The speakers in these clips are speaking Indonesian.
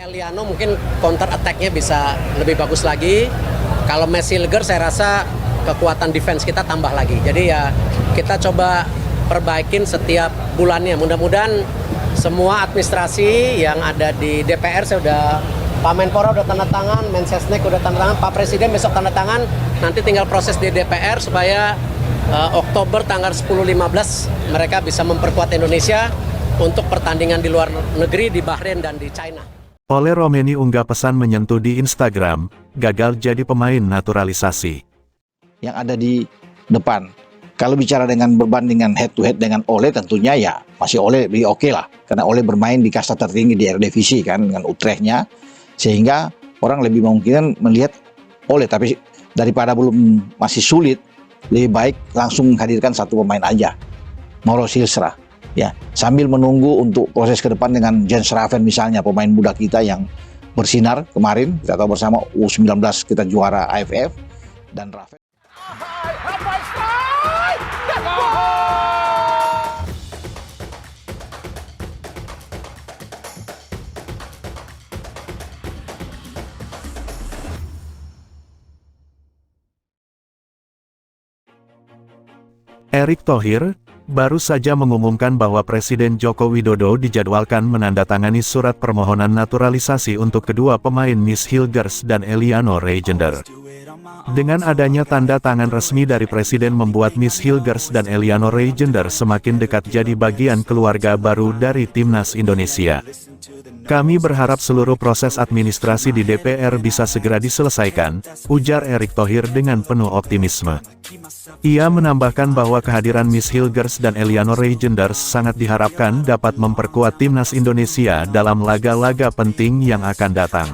Eliano mungkin counter attack-nya bisa lebih bagus lagi. Kalau Messilger saya rasa kekuatan defense kita tambah lagi. Jadi ya kita coba perbaikin setiap bulannya. Mudah-mudahan semua administrasi yang ada di DPR, saya udah Pak Menpora udah tanda tangan, Mensesnek udah tanda tangan, Pak Presiden besok tanda tangan. Nanti tinggal proses di DPR supaya Oktober tanggal 10-15 mereka bisa memperkuat Indonesia untuk pertandingan di luar negeri di Bahrain dan di China. Ole Romeni unggah pesan menyentuh di Instagram, gagal jadi pemain naturalisasi. Yang ada di depan. Kalau bicara dengan berbandingan head to head dengan Ole, tentunya ya masih Ole lebih oke lah. Karena Ole bermain di kasta tertinggi di Eredivisie kan, dengan Utrechtnya. Sehingga orang lebih memungkinkan melihat Ole. Tapi daripada masih sulit, lebih baik langsung menghadirkan satu pemain aja. Mauro Silstra. Ya, sambil menunggu untuk proses ke depan dengan Jens Raven misalnya, pemain muda kita yang bersinar kemarin, kita tahu bersama U19 kita juara AFF, dan Raven. Erick Thohir baru saja mengumumkan bahwa Presiden Joko Widodo dijadwalkan menandatangani surat permohonan naturalisasi untuk kedua pemain Miss Hilgers dan Eliano Reijender. Dengan adanya tanda tangan resmi dari Presiden membuat Miss Hilgers dan Eliano Reijender semakin dekat jadi bagian keluarga baru dari Timnas Indonesia. Kami berharap seluruh proses administrasi di DPR bisa segera diselesaikan, ujar Erick Thohir dengan penuh optimisme. Ia menambahkan bahwa kehadiran Miss Hilgers dan Eliano Reijender sangat diharapkan dapat memperkuat Timnas Indonesia dalam laga-laga penting yang akan datang.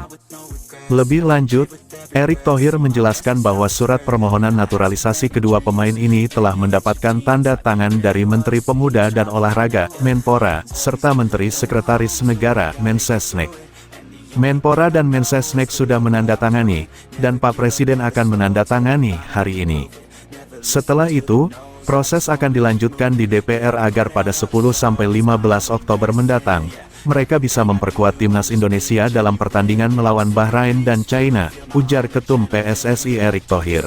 Lebih lanjut, Erick Thohir menjelaskan bahwa surat permohonan naturalisasi kedua pemain ini telah mendapatkan tanda tangan dari Menteri Pemuda dan Olahraga, Menpora, serta Menteri Sekretaris Negara, Mensesnek. Menpora dan Mensesnek sudah menandatangani, dan Pak Presiden akan menandatangani hari ini. Setelah itu, proses akan dilanjutkan di DPR agar pada 10-15 Oktober mendatang, mereka bisa memperkuat Timnas Indonesia dalam pertandingan melawan Bahrain dan China, ujar Ketum PSSI Erick Thohir.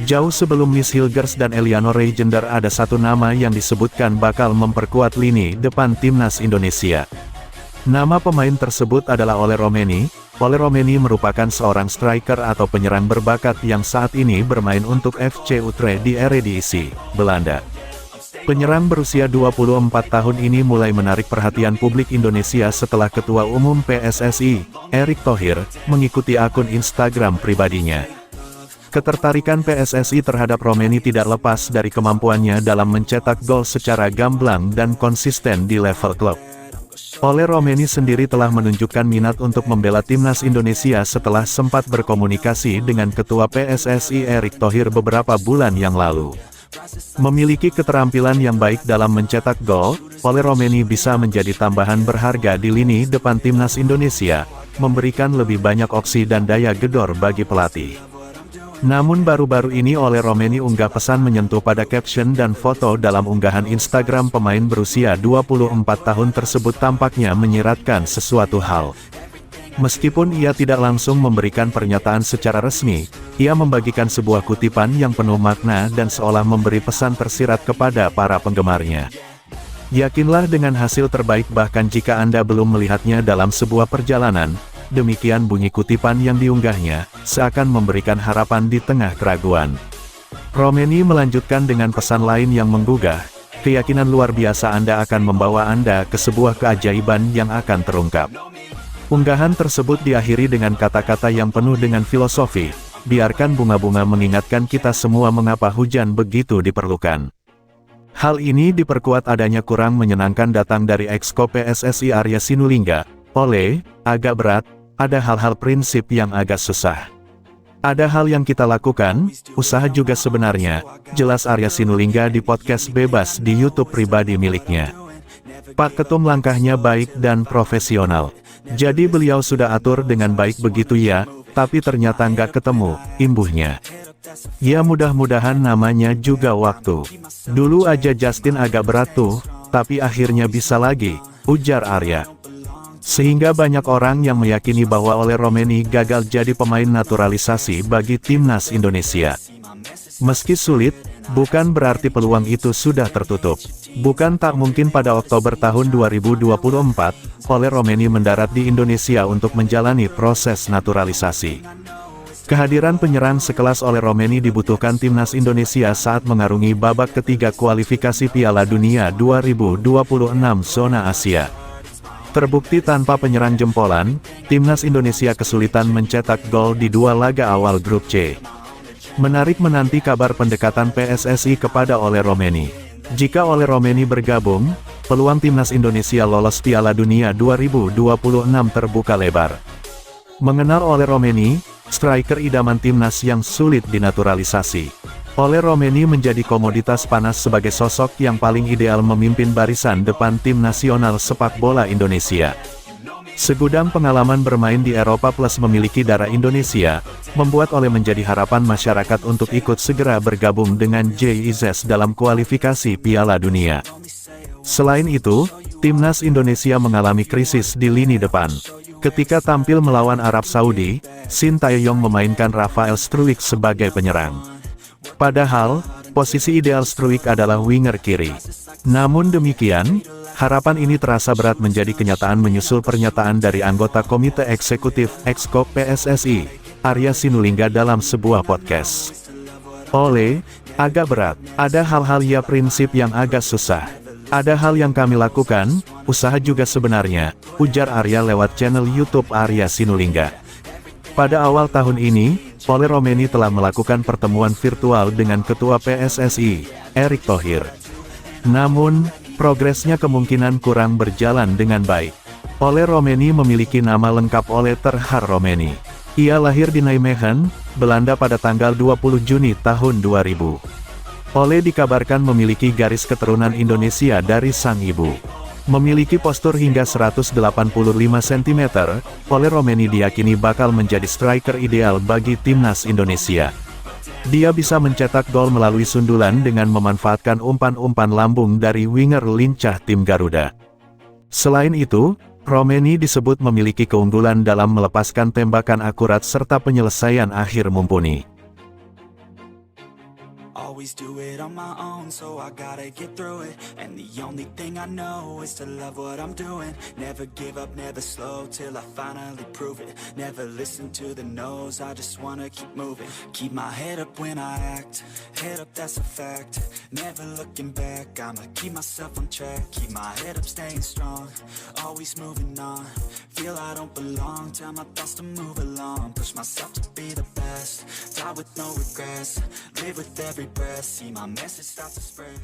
Jauh sebelum Miss Hilgers dan Eliano Reijender ada satu nama yang disebutkan bakal memperkuat lini depan Timnas Indonesia. Nama pemain tersebut adalah Ole Romeni. Ole Romeni merupakan seorang striker atau penyerang berbakat yang saat ini bermain untuk FC Utrecht di Eredivisie, Belanda. Penyerang berusia 24 tahun ini mulai menarik perhatian publik Indonesia setelah Ketua Umum PSSI, Erick Thohir, mengikuti akun Instagram pribadinya. Ketertarikan PSSI terhadap Romeni tidak lepas dari kemampuannya dalam mencetak gol secara gamblang dan konsisten di level klub. Ole Romeni sendiri telah menunjukkan minat untuk membela Timnas Indonesia setelah sempat berkomunikasi dengan Ketua PSSI Erick Thohir beberapa bulan yang lalu. Memiliki keterampilan yang baik dalam mencetak gol, Ole Romeni bisa menjadi tambahan berharga di lini depan Timnas Indonesia, memberikan lebih banyak opsi dan daya gedor bagi pelatih. Namun baru-baru ini Ole Romeni unggah pesan menyentuh pada caption dan foto dalam unggahan Instagram pemain berusia 24 tahun tersebut tampaknya menyiratkan sesuatu hal. Meskipun ia tidak langsung memberikan pernyataan secara resmi, ia membagikan sebuah kutipan yang penuh makna dan seolah memberi pesan tersirat kepada para penggemarnya. Yakinlah dengan hasil terbaik bahkan jika Anda belum melihatnya dalam sebuah perjalanan. Demikian bunyi kutipan yang diunggahnya, seakan memberikan harapan di tengah keraguan. Romeni melanjutkan dengan pesan lain yang menggugah, keyakinan luar biasa Anda akan membawa Anda ke sebuah keajaiban yang akan terungkap. Unggahan tersebut diakhiri dengan kata-kata yang penuh dengan filosofi, biarkan bunga-bunga mengingatkan kita semua mengapa hujan begitu diperlukan. Hal ini diperkuat adanya kurang menyenangkan datang dari ex-ko PSSI Arya Sinulinga. Ole, agak berat, ada hal-hal prinsip yang agak susah. Ada hal yang kita lakukan, usaha juga sebenarnya, jelas Arya Sinulinga di podcast bebas di YouTube pribadi miliknya. Pak Ketum langkahnya baik dan profesional. Jadi beliau sudah atur dengan baik begitu ya, tapi ternyata nggak ketemu, imbuhnya. Ya mudah-mudahan namanya juga waktu. Dulu aja Justin agak berat tuh, tapi akhirnya bisa lagi, ujar Arya. Sehingga banyak orang yang meyakini bahwa Ole Romeni gagal jadi pemain naturalisasi bagi timnas Indonesia. Meski sulit, bukan berarti peluang itu sudah tertutup. Bukan tak mungkin pada Oktober tahun 2024, Ole Romeni mendarat di Indonesia untuk menjalani proses naturalisasi. Kehadiran penyerang sekelas Ole Romeni dibutuhkan timnas Indonesia saat mengarungi babak ketiga kualifikasi Piala Dunia 2026 zona Asia. Terbukti tanpa penyerang jempolan, timnas Indonesia kesulitan mencetak gol di dua laga awal grup C. Menarik menanti kabar pendekatan PSSI kepada Ole Romeni. Jika Ole Romeni bergabung, peluang timnas Indonesia lolos Piala Dunia 2026 terbuka lebar. Mengenal Ole Romeni, striker idaman timnas yang sulit dinaturalisasi. Ole Romeni menjadi komoditas panas sebagai sosok yang paling ideal memimpin barisan depan tim nasional sepak bola Indonesia. Segudang pengalaman bermain di Eropa plus memiliki darah Indonesia, membuat Ole menjadi harapan masyarakat untuk ikut segera bergabung dengan JIZ dalam kualifikasi Piala Dunia. Selain itu, timnas Indonesia mengalami krisis di lini depan. Ketika tampil melawan Arab Saudi, Shin Tae-yong memainkan Rafael Struijk sebagai penyerang. Padahal, posisi ideal Struijk adalah winger kiri. Namun demikian, harapan ini terasa berat menjadi kenyataan menyusul pernyataan dari anggota Komite Eksekutif Exco PSSI, Arya Sinulinga dalam sebuah podcast. Ole, agak berat, ada hal-hal ya prinsip yang agak susah. Ada hal yang kami lakukan, usaha juga sebenarnya, ujar Arya lewat channel YouTube Arya Sinulinga. Pada awal tahun ini, Ole Romeni telah melakukan pertemuan virtual dengan Ketua PSSI, Erick Thohir. Namun, progresnya kemungkinan kurang berjalan dengan baik. Ole Romeni memiliki nama lengkap Ole Ter Haar Romeni. Ia lahir di Nijmegen, Belanda pada tanggal 20 Juni tahun 2000. Ole dikabarkan memiliki garis keturunan Indonesia dari sang ibu. Memiliki postur hingga 185 cm, Ole Romeni diyakini bakal menjadi striker ideal bagi timnas Indonesia. Dia bisa mencetak gol melalui sundulan dengan memanfaatkan umpan-umpan lambung dari winger lincah tim Garuda. Selain itu, Romeni disebut memiliki keunggulan dalam melepaskan tembakan akurat serta penyelesaian akhir mumpuni. Always do it on my own, so I gotta get through it. And the only thing I know is to love what I'm doing. Never give up, never slow, till I finally prove it. Never listen to the no's, I just wanna keep moving. Keep my head up when I act, head up that's a fact. Never looking back, I'ma keep myself on track. Keep my head up, staying strong, always moving on. Feel I don't belong, tell my thoughts to move along. Push myself to be the best, die with no regrets. Live with every breath, see my message start to spread.